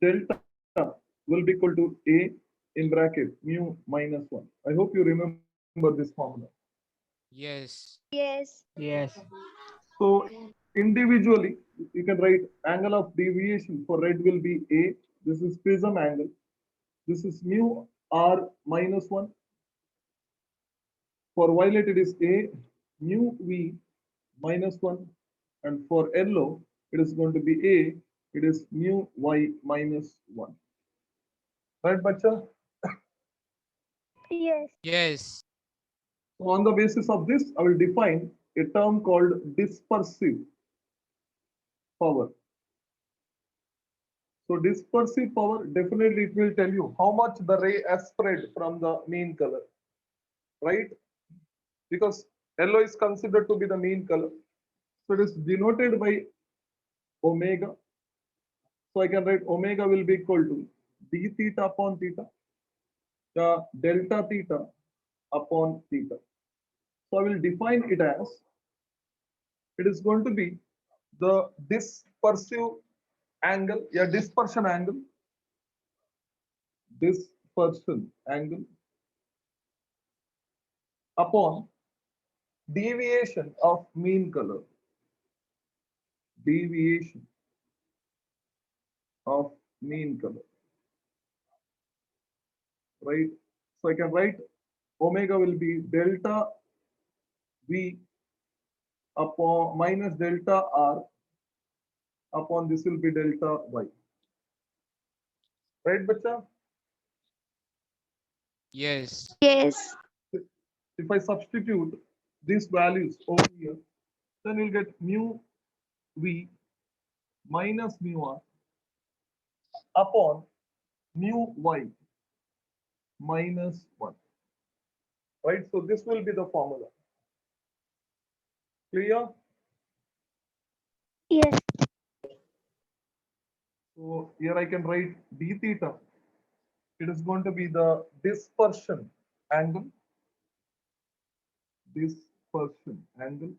delta will be equal to A in bracket mu minus 1. I hope you remember this formula. Yes. Yes. Yes. So individually, you can write angle of deviation for red will be A. This is prism angle. This is mu R minus 1. For violet, it is A mu V minus 1. And for yellow, it is going to be A. It is mu Y minus 1. Right, Bacha? Yes. Yes. So on the basis of this, I will define a term called dispersive power. So dispersive power, definitely it will tell you how much the ray has spread from the mean color, right? Because yellow is considered to be the mean color. So it is denoted by omega. So I can write omega will be equal to d theta upon theta, the delta theta upon theta. So I will define it as, it is going to be the dispersive angle, yeah, dispersion angle upon deviation of mean color, deviation of mean color, right? So I can write omega will be delta V upon minus delta R upon this will be delta Y, right, bacha? Yes. Yes. If I substitute these values over here, then we'll get mu V minus mu R upon mu Y minus 1, right? So this will be the formula. Clear? Yes. So here I can write d theta. It is going to be the dispersion angle, dispersion angle,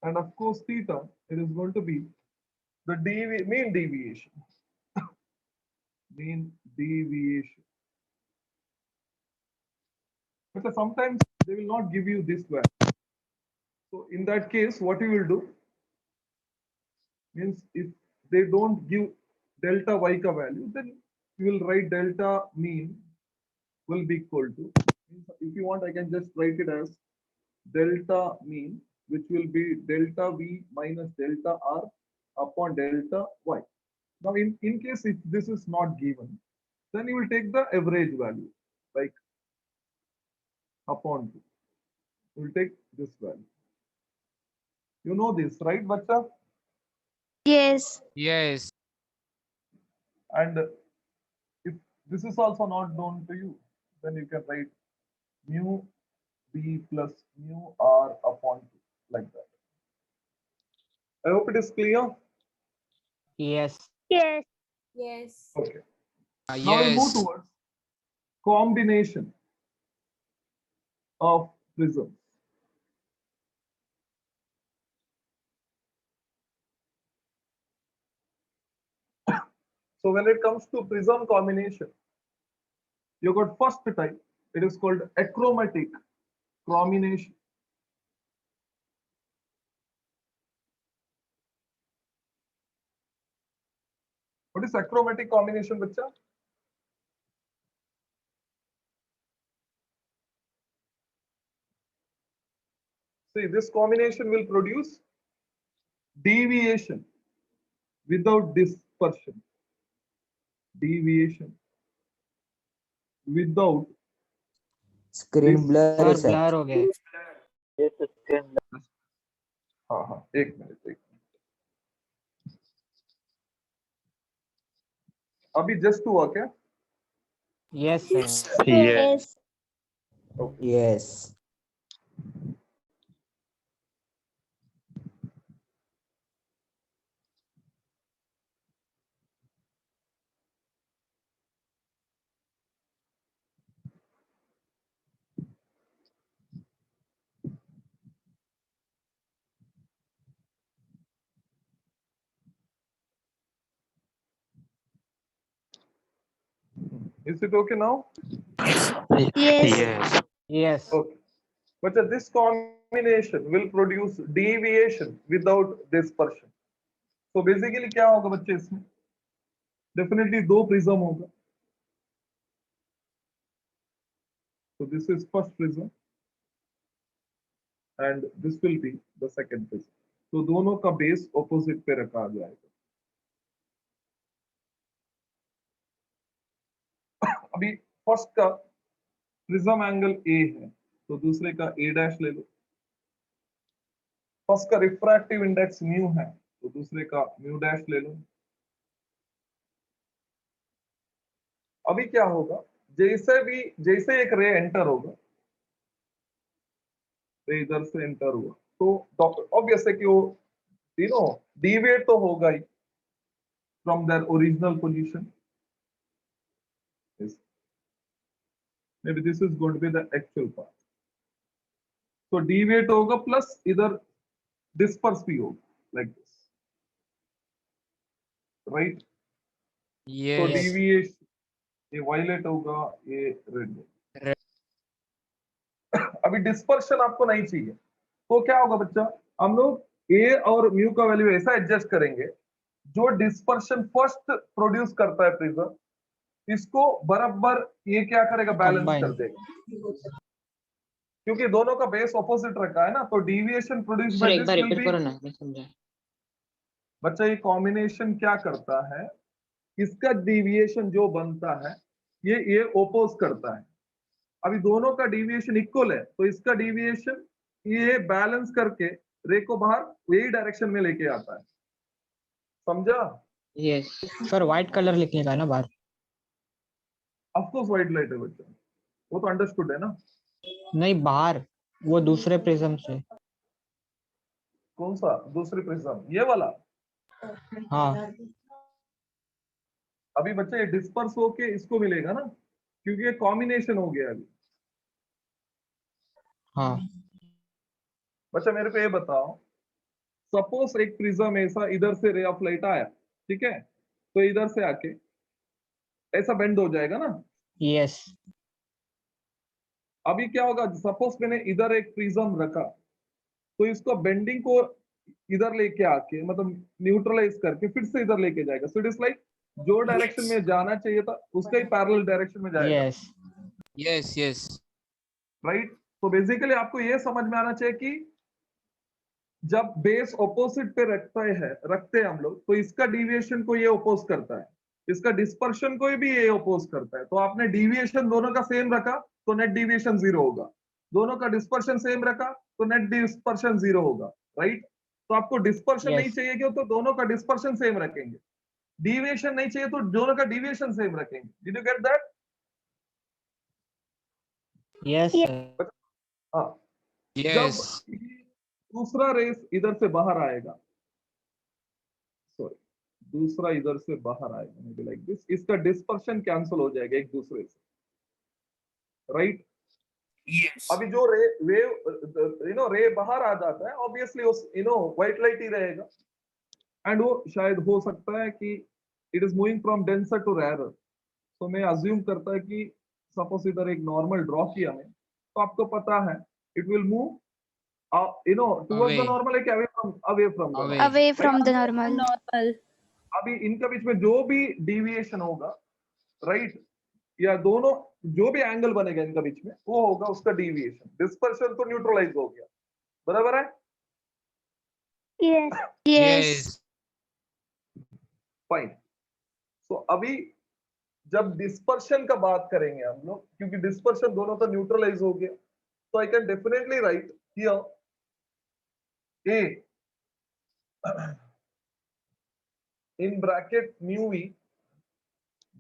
and of course theta. It is going to be the mean deviation, mean deviation. Because sometimes they will not give you this value. So in that case, what you will do means if they don't give delta y ka value, then you will write delta mean will be equal to. If you want, I can just write it as delta mean, which will be delta v minus delta r upon delta y. Now, in case if this is not given, then you will take the average value, like upon 2. You will take this value. You know this, right, Bacha? Yes. Yes. And if this is also not known to you, then you can write mu b plus mu r upon 2, like that. I hope it is clear. Yes. Yes. Yes. Okay. Now we'll move Yes. towards combination of prisms. So when it comes to prism combination, you got first type. It is called achromatic combination. What is achromatic combination, bacha? See, this combination will produce deviation without dispersion. Deviation without screen blur है sir sir. Blur हो गया है. हाँ हाँ एक minute अभी just हुआ क्या? Yes sir. Yes. Okay. Yes. Is it okay now? Yes. Yes. Okay. But this combination will produce deviation without dispersion. So basically क्या होगा बच्चे इसमें? Definitely दो prism होगा. So this is first prism and this will be the second prism. तो दोनों का base opposite पे रखा जाएगा. अभी फर्स्ट का प्रिज्म एंगल ए है तो दूसरे का ए डैश ले लो. फर्स्ट का रिफ्रैक्टिव इंडेक्स म्यू है तो दूसरे का म्यू डैश ले लो. अभी क्या होगा, जैसे एक रे एंटर होगा, रे इधर से एंटर हुआ तो ऑब्वियस है कि वो डिविएट तो होगा ही from their original position. Maybe this is going to be the actual part. So deviate होगा plus इधर disperse भी होगा like this, right? So Yes. deviation ये violet होगा, ये red होगा. अभी dispersion आपको नहीं चाहिए तो क्या होगा बच्चा, हम लोग a और mu का वैल्यू ऐसा एडजस्ट करेंगे जो डिस्पर्शन फर्स्ट प्रोड्यूस करता है प्रिज्म, इसको बराबर ये क्या करेगा, बैलेंस Combine. कर देगा. क्योंकि दोनों का बेस ऑपोजिट रखा है ना, तो डेविएशन प्रोड्यूस सर बाय एक this bar will repeat be. करो ना, मैं समझा. बच्चा ये कॉम्बिनेशन क्या करता है, इसका डेविएशन जो बनता है ये ओपोज करता है. अभी दोनों का डेविएशन इक्वल है तो इसका डेविएशन ये बैलेंस करके रे को बाहर यही डायरेक्शन में लेके आता है. समझा? यस. सर व्हाइट कलर लिखने का है ना बाहर. ऑफ कोर्स व्हाइट लाइट है बच्चा, वो तो अंडरस्टूड है ना. नहीं बाहर, वो दूसरे प्रिज्म से. कौन सा दूसरी प्रिज्म, ये वाला? हाँ. अभी बच्चे ये डिस्पर्स होके इसको मिलेगा ना, क्योंकि ये कॉम्बिनेशन हो गया अभी. हाँ. बच्चा मेरे को ये बताओ, सपोज एक प्रिज्म ऐसा इधर से रे ऑफ लाइट आया, ठीक है, तो इधर से आके ऐसा बेंड हो जाएगा ना. यस. अभी क्या होगा, सपोज मैंने इधर एक प्रिज्म रखा तो इसको बेंडिंग को इधर लेके आके मतलब न्यूट्रलाइज करके फिर से इधर लेके जाएगा. सो इट इज लाइक जो डायरेक्शन में जाना चाहिए था उसका ही पैरेलल डायरेक्शन में जाएगा. यस. Yes. Yes. राइट? तो बेसिकली आपको ये समझ में आना चाहिए कि जब बेस ऑपोजिट पे रखते हैं हम लोग, तो इसका डिविएशन को ये ओपोज करता है, इसका डिस्पर्शन को भी ये ओपोज करता है. तो आपने डिविएशन दोनों का सेम रखा तो नेट डिविएशन 0 होगा, दोनों का डिस्पर्शन सेम रखा तो नेट डिस्पर्शन 0 होगा. राइट? तो आपको डिस्पर्शन Yes. नहीं चाहिए क्यों, तो दोनों का डिस्पर्शन सेम रखेंगे. डिविएशन नहीं चाहिए तो दोनों का डिविएशन सेम रखेंगे. Did you get that? Yes. हाँ. Yes. जब दूसरा रेस इधर से बाहर आएगा, सॉरी दूसरा इधर से बाहर आएगा, मे बी लाइक दिस, इसका डिस्पर्शन कैंसिल हो जाएगा एक दूसरे से. राइट? Yes. अभी जो रे बाहर आ जाता है ऑब्वियसली व्हाइट लाइट ही रहेगा, एंड वो शायद हो सकता है कि it is moving from denser to rare. तो मैं अज्यूम करता है कि सपोज इधर एक नॉर्मल ड्रॉ किया मैं, तो आपको पता है it will move towards the Away. Normal, एक away from Away. Away from the normal. अभी इनके बीच में जो भी डिविएशन होगा, राइट, या दोनों जो भी एंगल बनेगा इनका बीच में वो होगा उसका डिविएशन. डिस्पर्शन तो न्यूट्रलाइज हो गया, बराबर है? Yes. Yes. फाइन. सो अभी जब डिस्पर्शन का बात करेंगे हम लोग, क्योंकि डिस्पर्शन दोनों तो न्यूट्रलाइज हो गया, तो I can definitely right here A in bracket mu v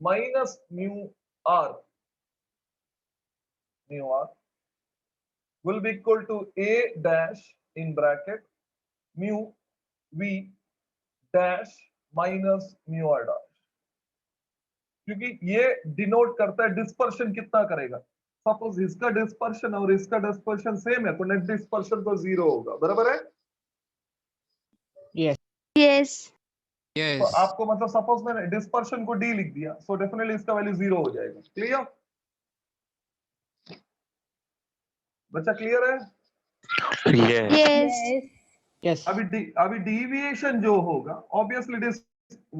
minus mu r will be equal to A dash in bracket mu v dash minus mu r dash. क्योंकि ये डिनोट करता है dispersion कितना करेगा. Suppose इसका dispersion और इसका dispersion same है तो नेट डिस्पर्शन तो 0 होगा, बराबर है? Yes. तो Yes. आपको मतलब सपोज मैंने डिस्पर्शन को डी लिख दिया, सो डेफिनेटली इसका वैल्यू 0 हो जाएगा। क्लियर बच्चा, क्लियर है? Yes. yes, अभी डिविएशन जो होगा ऑब्वियसली इट इज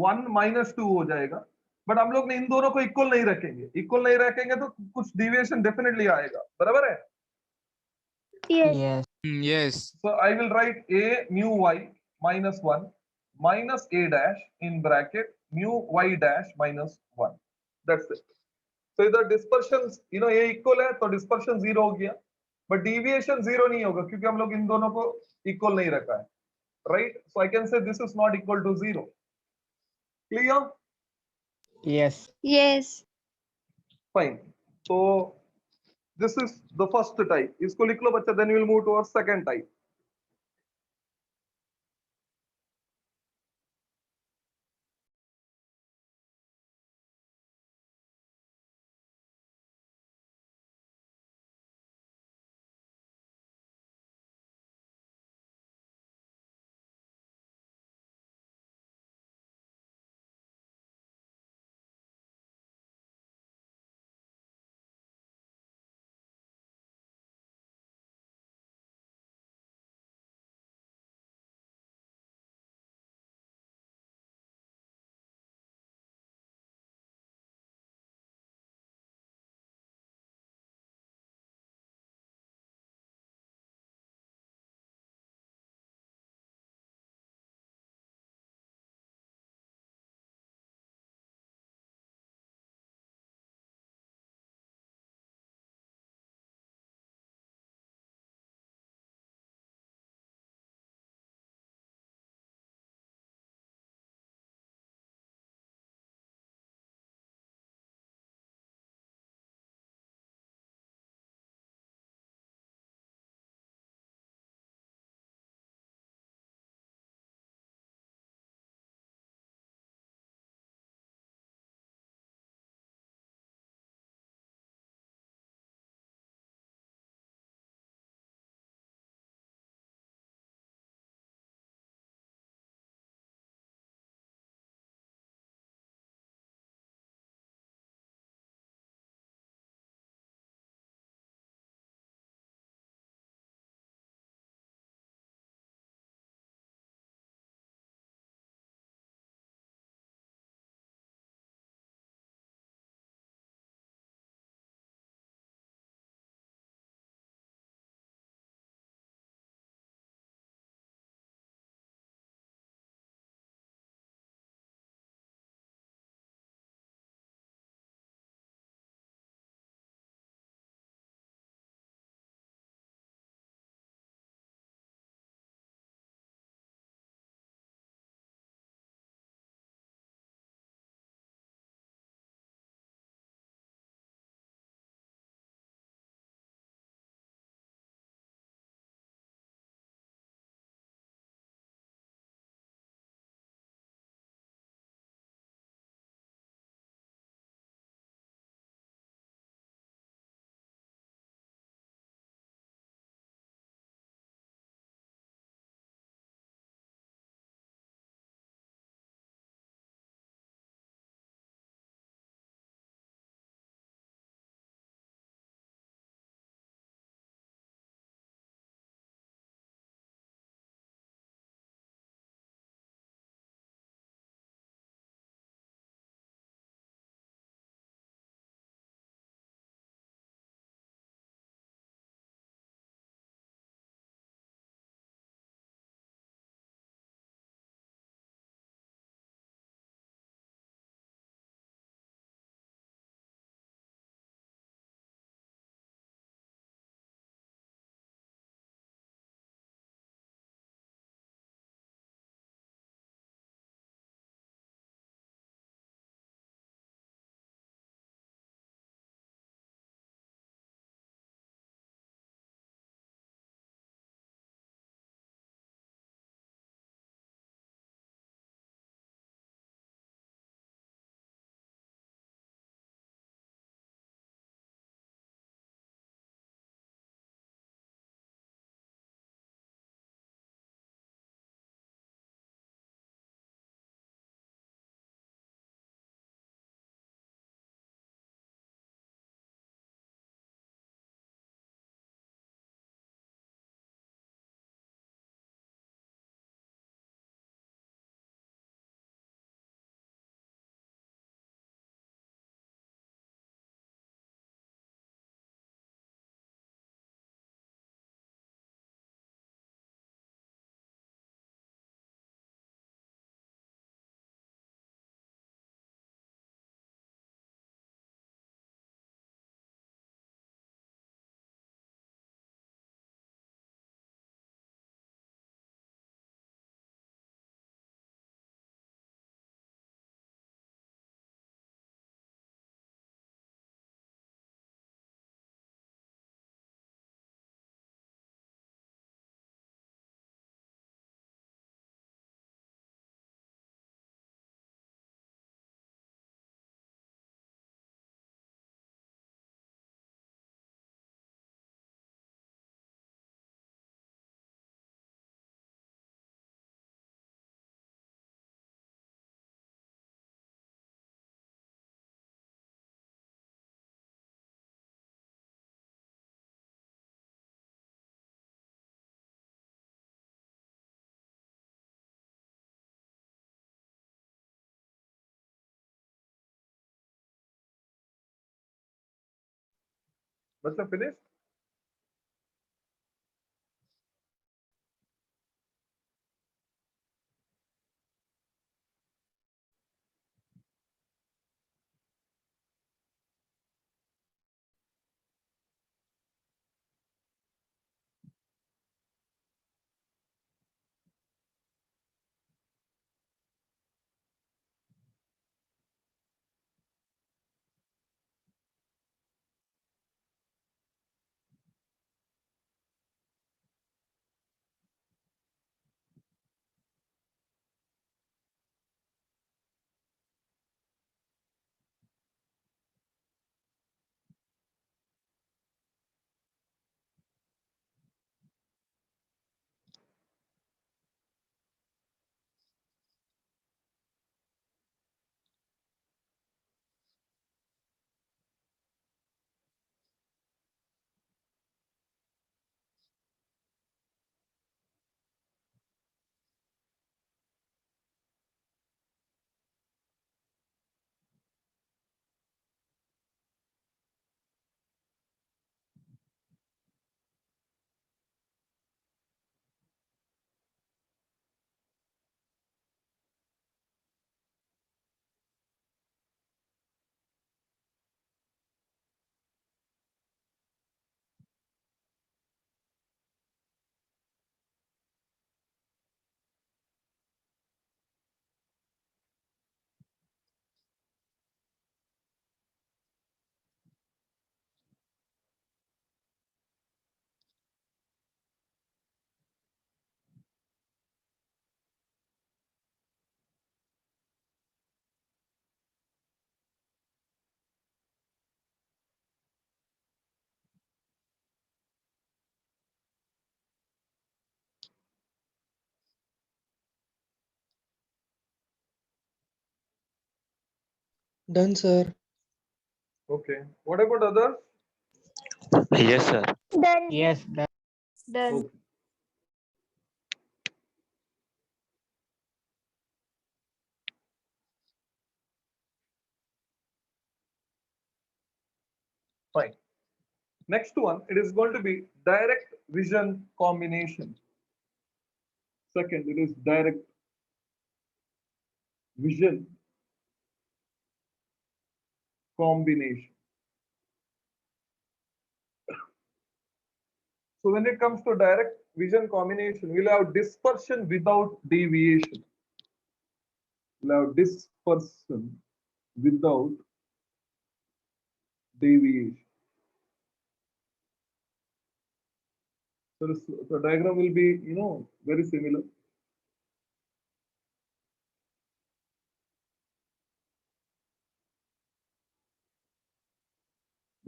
1 माइनस 2 हो जाएगा, बट हम लोग ने इन दोनों को इक्वल नहीं रखेंगे। इक्वल नहीं रखेंगे तो कुछ डिविएशन डेफिनेटली आएगा, बराबर है? Yes. yes, Yes. So I will write a mu y minus 1 minus a dash in bracket mu y dash minus 1. That's it. So इधर dispersion, ये equal है तो dispersion 0 हो गया, but deviation 0 नहीं होगा क्योंकि हम लोग इन दोनों को equal नहीं रखा है, right? So I can say this is not equal to 0. Clear? yes. Yes. Fine. So this is the first type. इसको लिख लो बच्चा, then we will move to our second type. Bacha, finished? Done, sir. Okay. What about others? Yes, sir. Done. Yes. Done. Done. Okay. Fine. Next one, it is going to be direct vision combination. Second, it is direct vision combination. So when it comes to direct vision combination, we'll have dispersion without deviation. We'll have dispersion without deviation. So the diagram will be, very similar.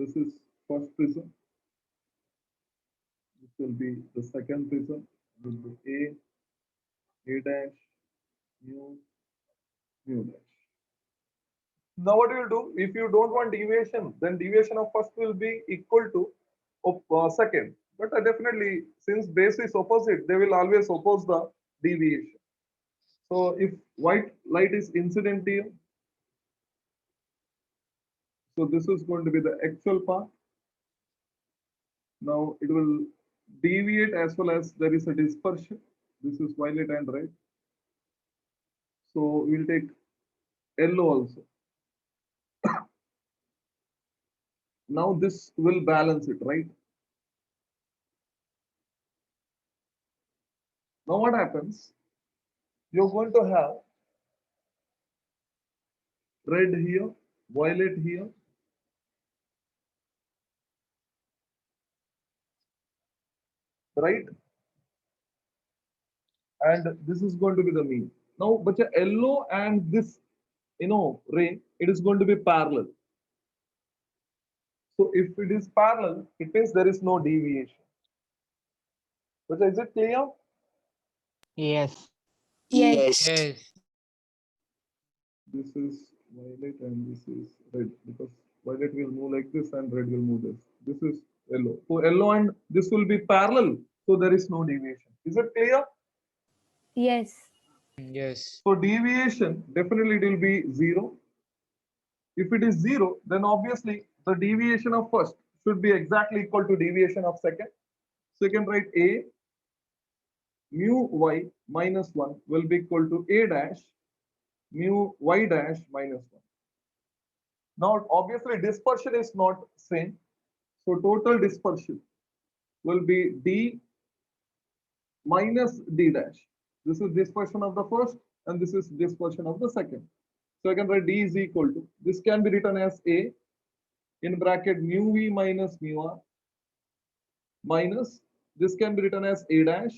This is first prism. This will be the second prism. Will be A dash, mu, mu dash. Now what you will do, if you don't want deviation, then deviation of first will be equal to of second. But definitely, since base is opposite, they will always oppose the deviation. So if white light is incident here, so this is going to be the actual path. Now it will deviate as well as there is a dispersion. This is violet and red. So we'll take yellow also. Now this will balance it, right? Now what happens? You're going to have red here, violet here, right? And this is going to be the mean. Now, but the yellow and this, ray, it is going to be parallel. So if it is parallel, it means there is no deviation. But is it clear? Yes. Yes. Yes. This is violet and this is red because violet will move like this and red will move this. This is yellow. So yellow and this will be parallel. So there is no deviation. Is it clear? Yes. Yes. So deviation, definitely it will be 0. If it is 0, then obviously the deviation of first should be exactly equal to deviation of second. So you can write A mu y minus 1 will be equal to A dash mu y dash minus 1. Now, obviously, dispersion is not same. So total dispersion will be D minus D dash. This is dispersion of the first and this is dispersion of the second. So I can write D is equal to, this can be written as A in bracket mu V minus mu R minus, this can be written as A dash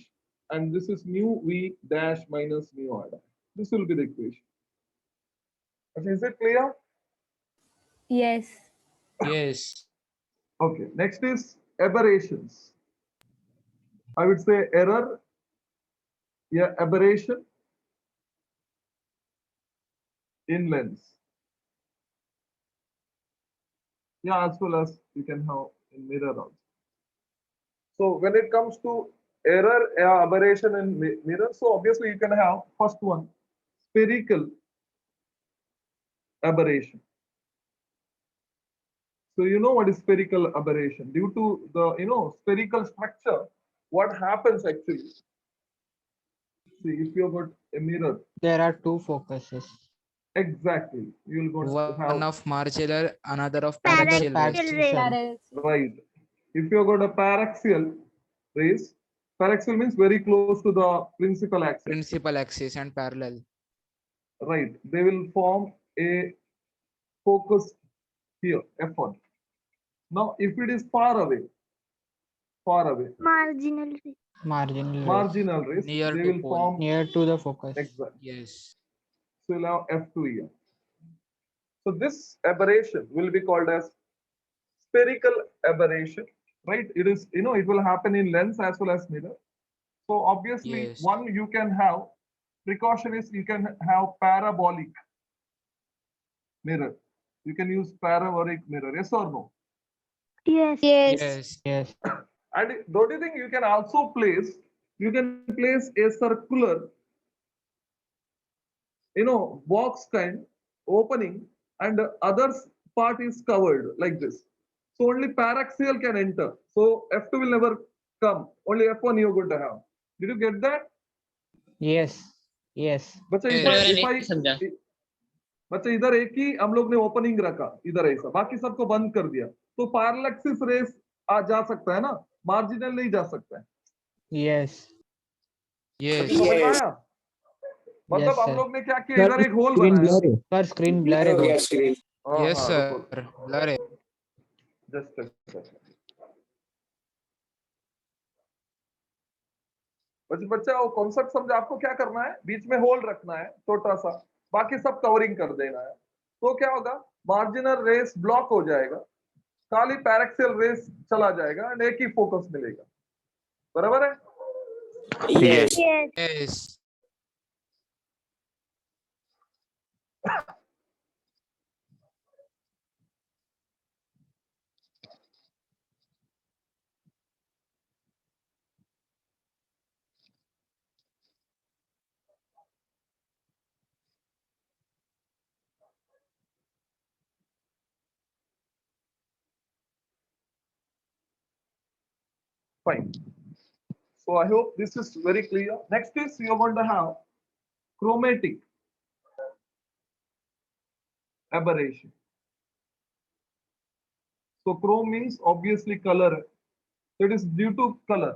and this is mu V dash minus mu R dash. This will be the equation. Okay, is it clear? Yes. Yes. Okay, next is aberrations. I would say error, yeah, aberration in lens. Yeah, as well as you can have in mirror also. So when it comes to error, aberration in mirror, so obviously you can have first one, spherical aberration. So you know what is spherical aberration? Due to the spherical structure, what happens actually? See, if you've got a mirror, There are two focuses. exactly, you'll got to One have of marginal, another of Parallax parallaxial rays. ray. Parallax. right. If you've got a paraxial rays, paraxial means very close to the principal axis. Principal axis and parallel. Right, they will form a focus here, F1. Now, if it is far away, Marginal ray. Marginal rays. marginal rays, Near they to will pole. form Near to the focus. exact. Yes. So you'll have F2 here. So this aberration will be called as spherical aberration, right? It is, it will happen in lens as well as mirror. So obviously, Yes. one you can have precaution is you can have parabolic mirror. You can use parabolic mirror, yes or no? Yes. Yes. Yes. And the only thing you can also place, you can place a circular, box kind opening, and the other part is covered like this. So only paraxial can enter. So F2 will never come. Only F1 you're going to have. Did you get that? Yes. Yes. बच्चा Yes. बच्चा इधर एक ही हम लोग ने opening रखा, इधर ऐसा, बाकी सबको बंद कर दिया, तो पैरेलैक्सिस रेस आ जा सकता है ना, मार्जिनल नहीं जा सकता है। Yes. Yes. समझ में आया? मतलब Yes, हम sir. लोग ने क्या किया, इधर एक होल Screen बनाया। blur है। Sir, screen blur है बहुत. Yes, हाँ, sir. रुको, Blur है. just a second. बच्चा वो कॉन्सेप्ट समझ, आपको क्या करना है, बीच में होल रखना है छोटा सा, बाकी सब कवरिंग कर देना है, तो क्या होगा, मार्जिनल रेस ब्लॉक हो जाएगा, खाली पैरेक्सियल रेस चला जाएगा एंड एक ही फोकस मिलेगा, बराबर है? Yes. Yes. Fine. So I hope this is very clear. Next is you are going to have chromatic aberration. So chrome means obviously color. It is due to color.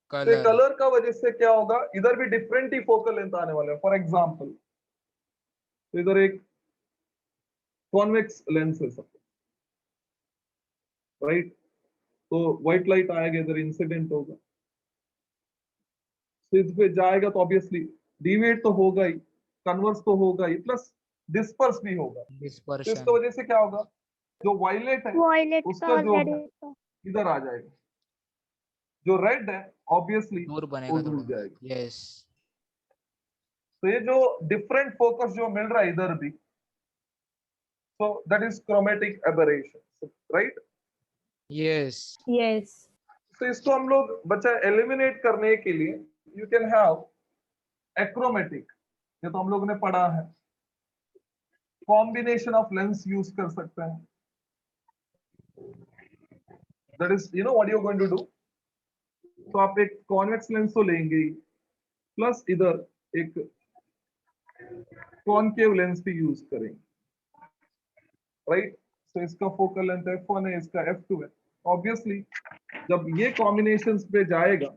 Color. Colour का वजह से क्या होगा, इधर भी different ही focal length आने वाले हैं। फॉर एग्जांपल, तो इधर एक कॉन्वेक्स लेंस है सब, राइट, तो व्हाइट लाइट आएगा, इधर इंसिडेंट होगा, तो इस पे जाएगा तो ऑब्वियसली डिविएट तो होगा ही, कन्वर्स तो होगा ही, प्लस डिस्पर्स भी होगा। तो Dispersion. इसकी वजह से क्या होगा, जो वायलेट है Violet उसका जो already. इधर आ जाएगा, जो रेड है ऑब्वियसली दूर वो बनेगा दूर थोड़ा. जाएगा। Yes. तो ये जो डिफरेंट फोकस जो मिल रहा है इधर भी, so that is chromatic aberration, right? Yes. Yes. तो इसको हम लोग बच्चा एलिमिनेट करने के लिए यू कैन हैव एक्रोमेटिक, ये तो हम लोग ने पढ़ा है, कॉम्बिनेशन ऑफ लेंस यूज कर सकते हैं, That is, you know what you're going to do? तो आप एक कॉन्वेक्स लेंस तो लेंगे ही, प्लस इधर एक कॉनकेव लेंस भी यूज करेंगे, राइट? तो इसका फोकल लेंथ f1 है, इसका f2 है. ऑब्वियसली जब ये कॉम्बिनेशंस पे जाएगा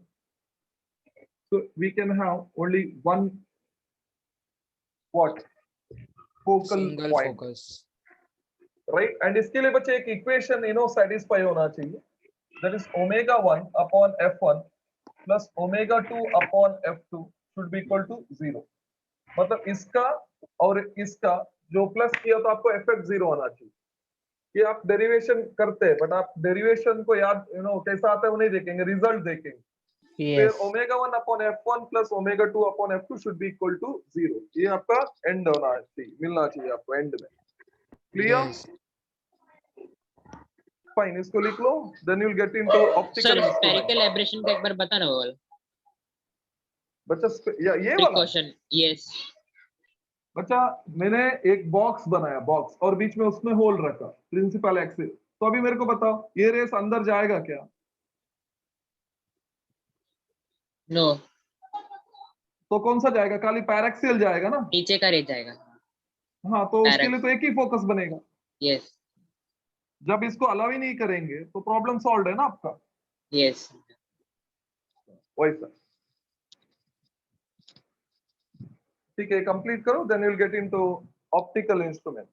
तो we can have only one what focal Single point, focus. Right? And इसके लिए बच्चे एक इक्वेशन सेटिस्फाई होना चाहिए, that is omega 1 upon f1 plus omega 2 upon f2 should be equal to 0. मतलब इसका और इसका जो प्लस किया तो आपको fx 0 आना चाहिए. ये आप डेरिवेशन करते हैं, बट आप डेरिवेशन को याद कैसा आता है वो नहीं देखेंगे, रिजल्ट देखेंगे. फिर Yes. Omega 1 upon f1 plus omega 2 upon f2 should be equal to 0. ये आपका एंड होना चाहिए, मिलना चाहिए आपको एंड में. क्लियर? Yes. फाइन, इसको लिख लो. Then you will get into optical sir instrument. Spherical aberration का एक बार बताना वो वाला बच्चा ये वाला प्रिकॉशन. यस बच्चा, मैंने एक बॉक्स बनाया, बॉक्स, और बीच में उसमें होल रखा, प्रिंसिपल एक्सिस. तो अभी मेरे को बताओ ये रेस अंदर जाएगा क्या? नो तो कौन सा जाएगा? खाली पैरेक्सियल जाएगा ना. नीचे का रह जाएगा. हाँ, तो उसके Parax- लिए तो एक ही फोकस बनेगा. यस जब इसको अलाउ ही नहीं करेंगे तो प्रॉब्लम सॉल्व है ना आपका. यस वैसा. ठीक है, कंप्लीट करो, then you will get into optical instrument.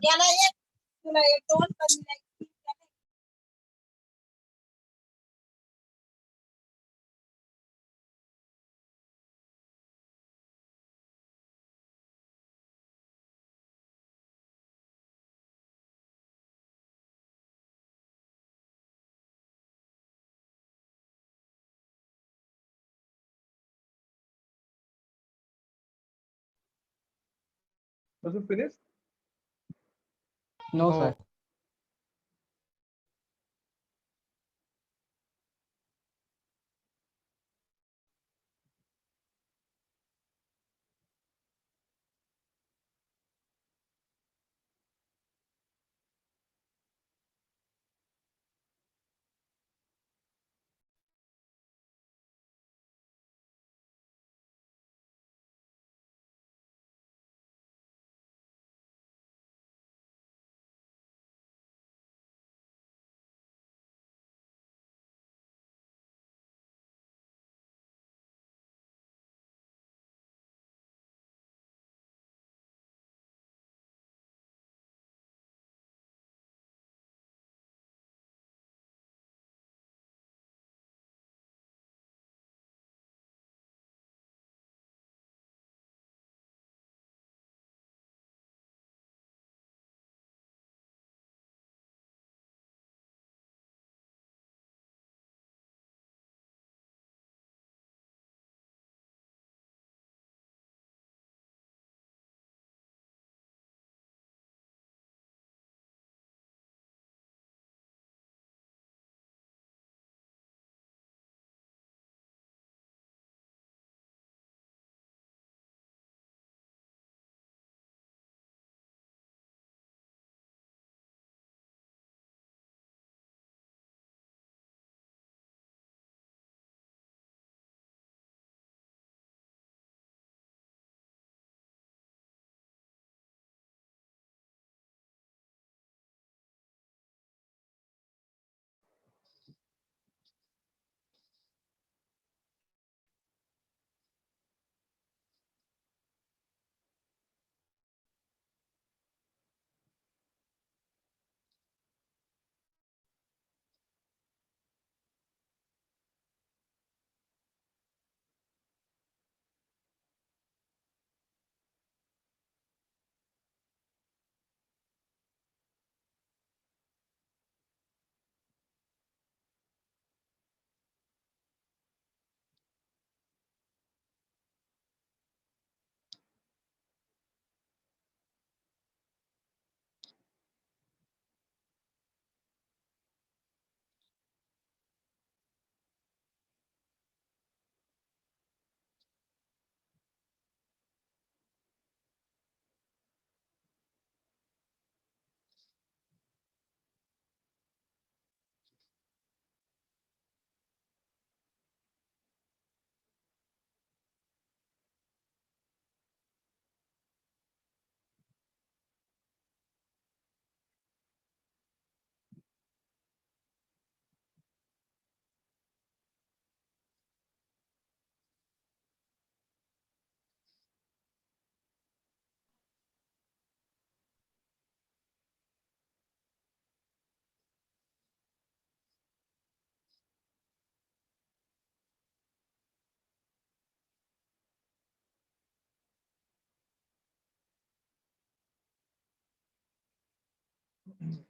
याला एक तुला एक दोन कमी Was it finished? No, No. sir.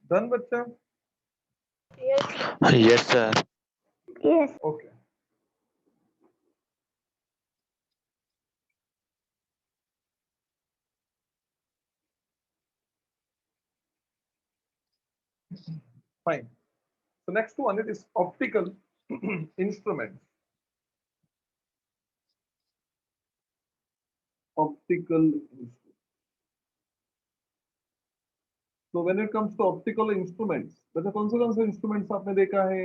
Done, बच्चा? Yes, sir. Yes. Okay. Fine. So next one, it is optical instruments. Optical instruments. So when it comes to optical instruments, वैसे कौन से instruments आपने देखा है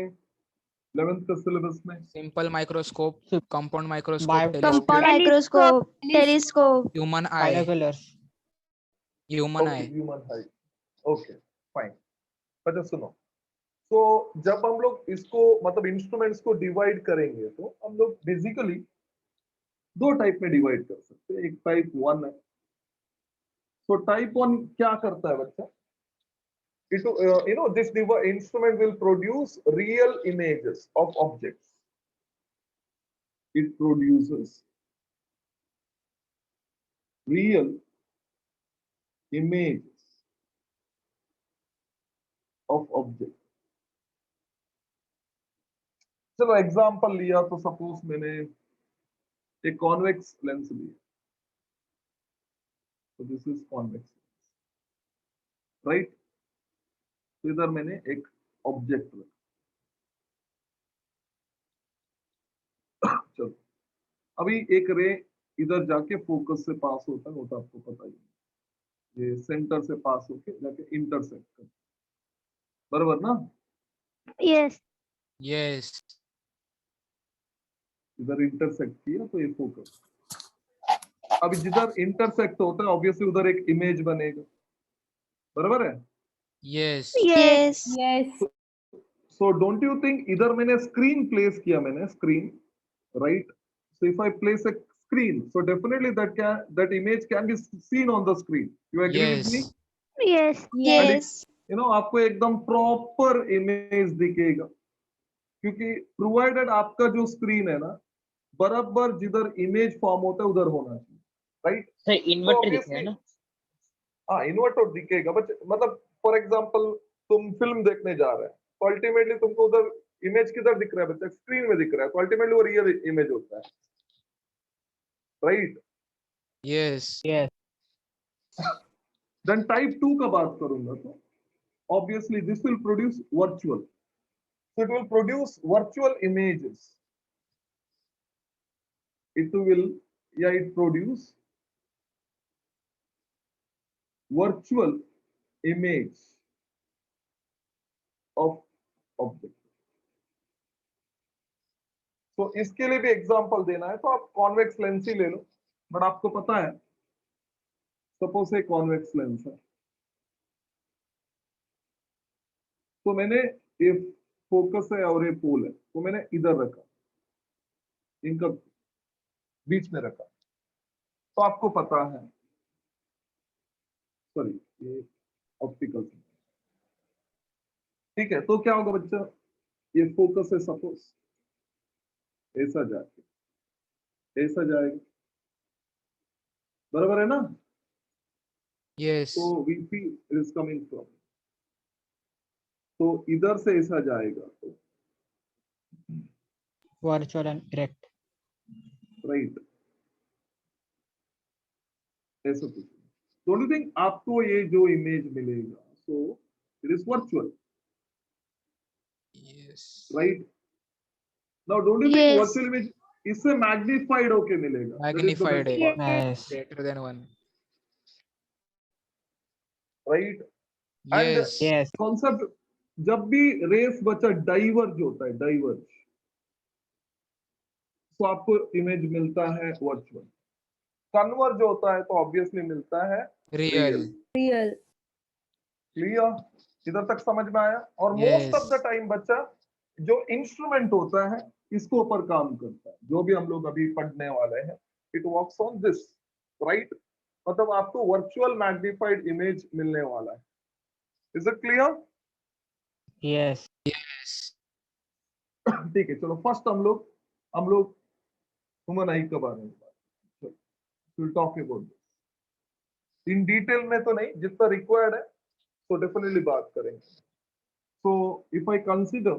11th के syllabus में? Simple microscope, Sup- compound microscope, Bio- telescope, Compound microscope, telescope. human eye, Binoculars. human Okay, eye. human eye. Okay, fine. अच्छा सुनो. तो जब हम लोग इसको मतलब इंस्ट्रूमेंट्स को डिवाइड करेंगे तो हम लोग बेसिकली दो टाइप में डिवाइड कर सकते हैं. एक टाइप 1 है. तो टाइप 1 क्या करता है बच्चा? It, this instrument will produce real images of objects. It produces real images of objects. चलो एग्जांपल लिया तो सपोज मैंने एक कॉन्वेक्स लेंस लिया. So this is convex, right? तो इधर मैंने एक ऑब्जेक्ट रखा। चलो अभी एक रे इधर जाके फोकस से पास होता है, वो तो आपको पता ही है, ये सेंटर से पास होके जाके इंटरसेक्ट करता है, बराबर ना? Yes. Yes. इधर इंटरसेक्ट किया तो ये फोकस। अब जिधर इंटरसेक्ट होता है ऑब्वियसली उधर एक इमेज बनेगा, बराबर है? Yes. Yes. Yes. So don't you think इधर मैंने स्क्रीन प्लेस किया, मैंने screen, right? So if I place a screen, so definitely that image can be seen on the screen. You agree with me? Yes. Yes. Yes. You know, आपको एकदम proper image दिखेगा, क्योंकि provided आपका जो screen है ना, बराबर जिधर इमेज फॉर्म होता है उधर होना चाहिए, राइट? सर इन्वर्टर दिख रहा है ना? हाँ, इन्वर्टर दिखेगा, बट मतलब फॉर एग्जांपल तुम फिल्म देखने जा रहे हैं तो अल्टीमेटली तुमको उधर इमेज किधर दिख रहा है बच्चा? स्क्रीन में दिख रहा है, तो अल्टीमेटली वो रियल इमेज होता है, right? Yes. Yes. Then type 2 का बात करूंगा तो obviously this will produce virtual, so it will produce virtual images. It produce virtual image of object. तो इसके लिए भी एग्जांपल देना है तो आप कॉन्वेक्स लेंस ही ले लो, बट आपको पता है सपोज एक कॉन्वेक्स लेंस है, तो मैंने ये फोकस है और ये पोल है, तो मैंने इधर रखा, इनका बीच में रखा, तो आपको पता है, सॉरी ये ऑप्टिकल, ठीक है? तो क्या होगा बच्चा, ये फोकस है सपोज, ऐसा जाके ऐसा जाएगा, बराबर है ना? Yes. तो VP इज कमिंग फ्रॉम, तो इधर से ऐसा जाएगा, तो Virtual and erect. राइट ऐसा कुछ। डोंट यू थिंक आपको ये जो इमेज मिलेगा, so it is virtual, Yes. Right? Now don't you think Yes. Virtual image इससे मैग्नीफाइड होके मिलेगा? Magnified. Yes. Greater than 1. Right? Yes. Yes. Concept, जब भी रेस बच्चा डाइवर्ज होता है, डाइवर्ज, तो आपको इमेज मिलता है वर्चुअल। कन्वर्ज होता है तो ऑब्वियसली मिलता है Real. Real. क्लियर? इधर तक समझ में आया? और Yes. Most of the time बच्चा जो इंस्ट्रूमेंट होता है इसके ऊपर काम करता है, जो भी हम लोग अभी पढ़ने वाले हैं, it works on this, right? मतलब आपको वर्चुअल मैग्नीफाइड इमेज मिलने वाला है। Is it clear? Yes. Yes. ठीक है, चलो फर्स्ट हम लोग ह्यूमन आई के बारे में बात, will talk about this in detail में, तो नहीं, जितना रिक्वायर्ड है तो डेफिनेटली बात करेंगे। So if I consider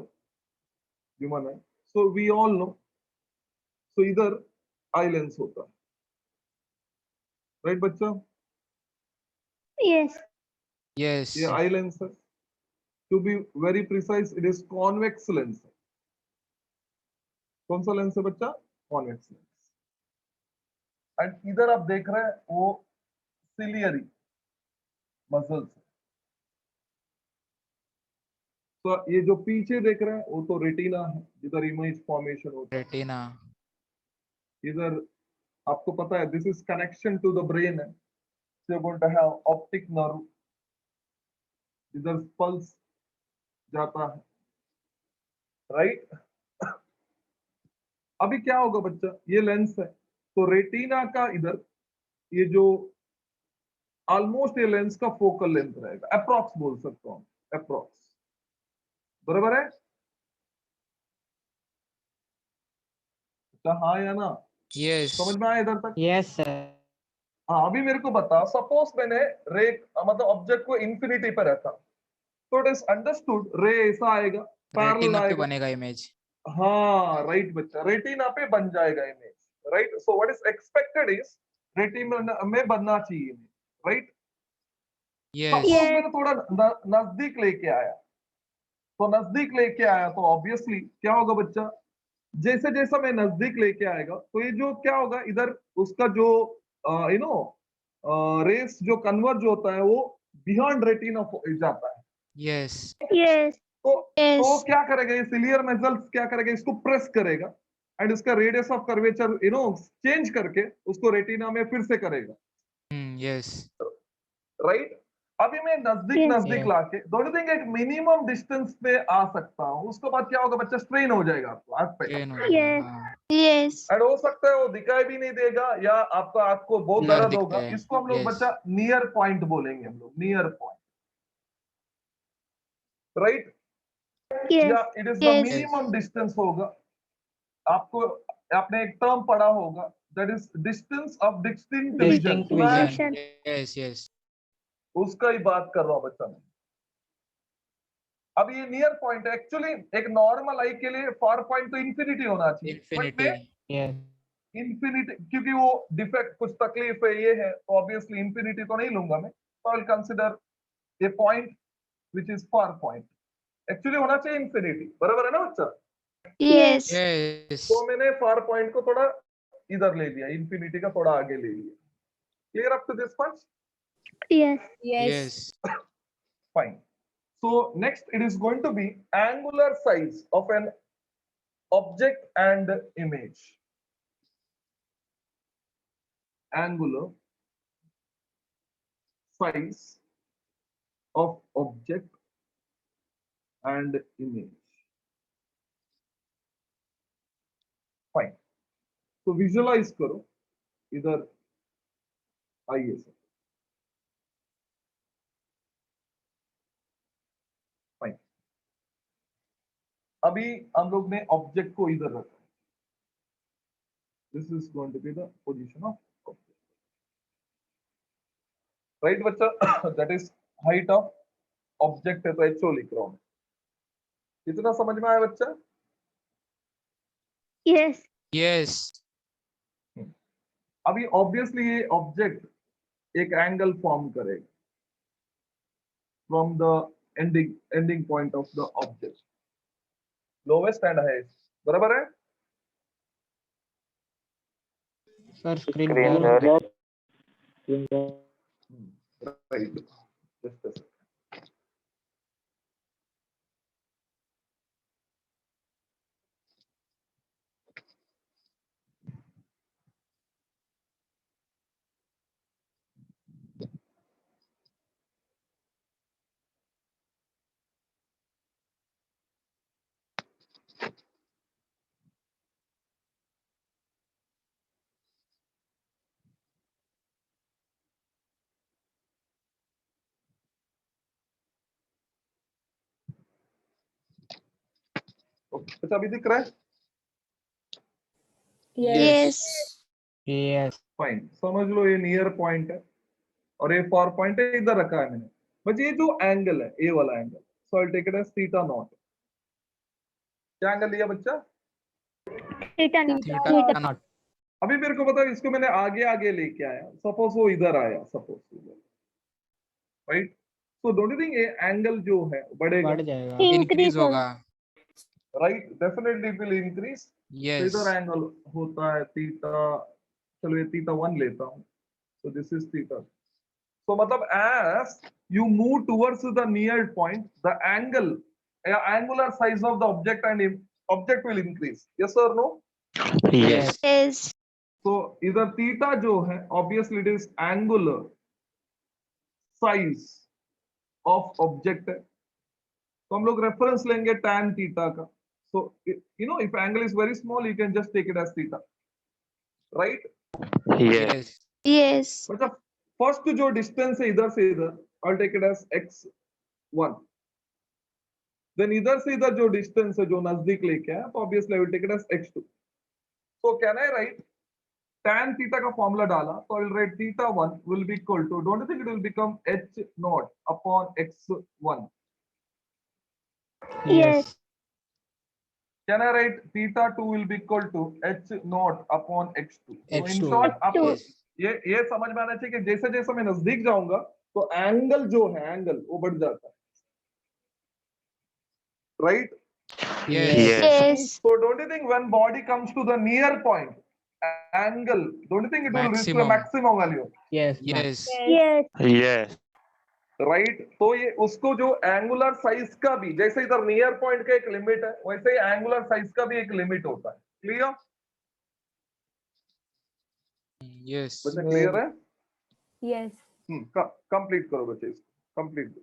human eye, so we all know, so इधर आई लेंस होता है, राइट बच्चा? Yes. Yes. ये आई लेंस है, to be very precise it is convex lens. कौन सा लेंस है बच्चा? Convex lens. एंड इधर आप देख रहे हैं वो सिलियरी मसल्स, तो ये जो पीछे देख रहे हैं वो तो रेटिना है, जिधर इमेज फॉर्मेशन होता है। Retina. इधर आपको पता है this is connection to the brain है, so you're going to have optic nerve, इधर पल्स जाता है, राइट? अभी क्या होगा बच्चा, ये लेंस है, तो रेटिना का इधर ये जो ऑलमोस्ट ये लेंस का फोकल लेंथ रहेगा, अप्रॉक्स बोल सकता हूं, अप्रॉक्स, बराबर है? हाँ या ना? Yes. समझ में आया इधर तक? Yes, sir. हाँ, अभी मेरे को बता, सपोज मैंने रे मतलब ऑब्जेक्ट को इंफिनिटी पे रखा, तो इट इज अंडरस्टूड रे ऐसा आएगा, पैरेलल Retina पे आएगा, बनेगा इमेज. हाँ राइट बच्चा, रेटिना पे बन जाएगा image, right? So what is expected is retina में बनना चाहिए, राइट? Yes. Suppose Yes. मैंने थोड़ा नजदीक लेके आया, तो नजदीक लेके आया तो ऑब्वियसली क्या होगा बच्चा, जैसे जैसा मैं नजदीक लेके आएगा तो ये जो क्या होगा इधर उसका जो रेस जो कन्वर्ज होता है वो बियॉन्ड रेटिना जाता है। Yes. Yes. तो Yes. क्या करेगा ये सिलियर मसल्स क्या करेगा, इसको प्रेस करेगा एंड इसका रेडियस ऑफ कर्वेचर चेंज करके उसको रेटिना में फिर से करेगा, Yes. राइट? अभी मैं नजदीक Yes. नजदीक Yes. लाके दोनों थिंग एक मिनिमम डिस्टेंस पे आ सकता हूँ, उसके बाद क्या होगा बच्चा, स्ट्रेन हो जाएगा आपको आंख पे, Train हो Yes. जाएगा, हाँ। Yes. एंड हो सकता है वो दिखाई भी नहीं देगा या आपका आंख को बहुत Blur दर्द दिखता होगा। है, इसको हम लोग yes. बच्चा नियर पॉइंट बोलेंगे, हम लोग नियर पॉइंट, राइट? Yes. या it is the Yes. Minimum distance होगा। आपको आपने एक टर्म पढ़ा होगा, that is distance of distinct vision, Distinct सुना है? vision. Yes. Yes. उसका ही बात कर रहा हूं बच्चा मैं। अब ये नियर पॉइंट एक्चुअली एक नॉर्मल आई के लिए फार पॉइंट तो इंफिनिटी होना चाहिए, बट Infinity. मैं Yes. इंफिनिटी क्योंकि वो डिफेक्ट कुछ तकलीफ है ये है, तो ऑब्वियसली इंफिनिटी तो नहीं लूंगा मैं, तो I will consider a point which is far point. Actually होना चाहिए इंफिनिटी, बराबर है ना बच्चा? Yes. Yes. तो मैंने फार पॉइंट को थोड़ा इधर ले लिया, इंफिनिटी का थोड़ा आगे ले लिया। Clear up to this point? Yes. Yes. Fine. So next it is going to be angular size of an object and image. Angular size of object and image. Fine. So visualize करो इधर आइए sir. Fine. अभी हम लोग ने object को इधर रखा। This is going to be the position of object. Right बच्चा? That is height of object है तो HO लिख रहा हूं। कितना समझ में आया बच्चा? Yes. Yes. अभी ऑब्वियसली ये ऑब्जेक्ट एक एंगल फॉर्म करेगा from the ending point of the object, lowest and highest, बराबर है? Sir, screen Screen blur. blur. Right, just a second. अच्छा अभी दिख रहा है? Yes. Yes. फाइन, समझ लो ये नियर पॉइंट है और ये फार पॉइंट है, इधर रखा है मैंने। बट ये जो एंगल है, ए वाला angle, so I take it as theta naught. क्या एंगल लिया बच्चा? Theta naught. Theta Theta. not. अभी मेरे को बताओ, इसको मैंने आगे आगे लेके आया, सपोज वो इधर आया, सपोज इधर, right? So don't you think ये एंगल जो है बढ़ेगा, बढ़ जाएगा. Increase Increase होगा. Right? Definitely it will increase. Yes. इधर एंगल होता है थीटा, चलो ये थीटा 1 लेता हूं, सो दिस इज थीटा। सो मतलब as you move towards the near point, the angle, angular size of the object and object will increase. Yes or no? Yes. Yes. So इधर theta जो है, obviously it is angular size of object है, तो हम लोग reference लेंगे tan theta का। So if angle is very small, you can just take it as theta, right? Yes. Yes. Yes. मतलब फर्स्ट जो डिस्टेंस है इधर से इधर, I'll take it as x1, then इधर से इधर जो डिस्टेंस है जो नजदीक लेके आया, तो obviously I will take it as x2. So can I write tan theta का फॉर्मूला डाला, तो I will write theta 1 will be equal to, don't you think it will become h naught upon x1? Yes. Can I write theta 2 will be equal to h naught upon x2? So in H2. short, आपको Yes. ये समझ में आना चाहिए कि जैसे जैसे मैं नजदीक जाऊंगा तो एंगल जो है एंगल वो बढ़ जाता है, right? Yes. Yes. Yes. So don't you think when body comes to the near point, angle, don't you think it will reach to a Maximum. maximum value? Yes. Yes. Yes. Yes. Right? तो ये उसको जो angular size का भी, जैसे इधर near point का एक लिमिट है, वैसे ही एंगुलर साइज का भी एक लिमिट होता है। क्लियर? Yes. बच्चा क्लियर है? Yes. कंप्लीट करो बच्चे इसको, complete.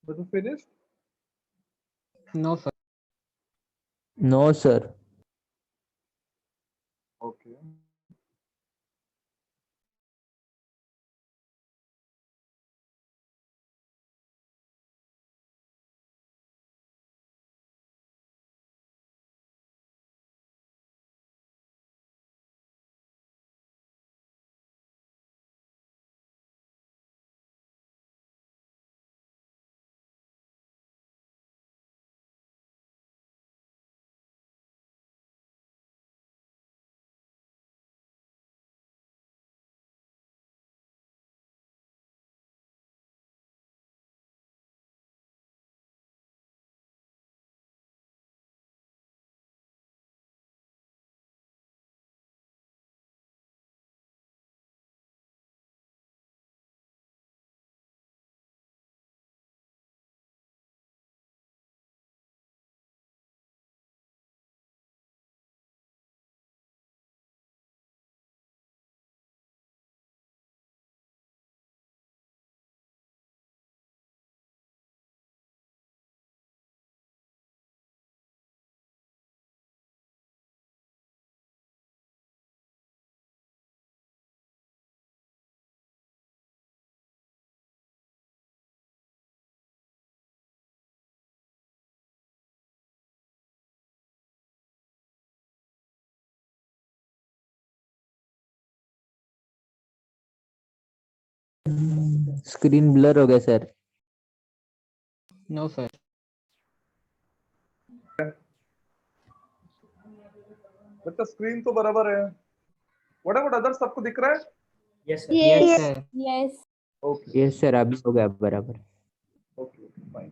Was it finished? No, sir. No, sir. Okay. Screen blur हो गया सर. No, sir. बच्चा स्क्रीन तो बराबर है. व्हाट अबाउट अदर, सबको दिख रहा है? Yes, Yes. sir. Yes. Okay yes sir, अभी हो गया बराबर. Okay fine.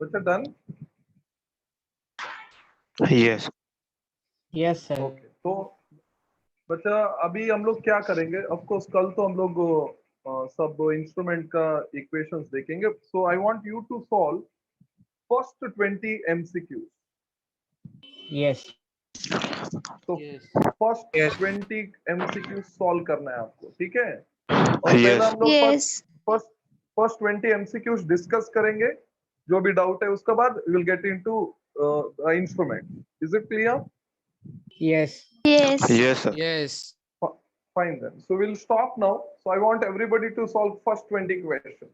बच्चा done. Yes. Yes, sir. Okay तो बच्चा अभी हम लोग क्या करेंगे, ऑफ कोर्स कल तो हम लोग सब इंस्ट्रूमेंट का इक्वेशंस देखेंगे. So I want you to solve first 20 MCQs. Yes. तो Yes. First Yes. 20 MCQ solve करना है आपको, ठीक है? और पहले Yes. हम लोग Yes. फर्स्ट 20 एमसीक्यूज डिस्कस करेंगे. जो भी डाउट है उसके बाद we will get into instrument. Is it clear? Yes. Yes. Yes, sir. Yes. Fine then. So we'll stop now. So I want everybody to solve first 20 questions.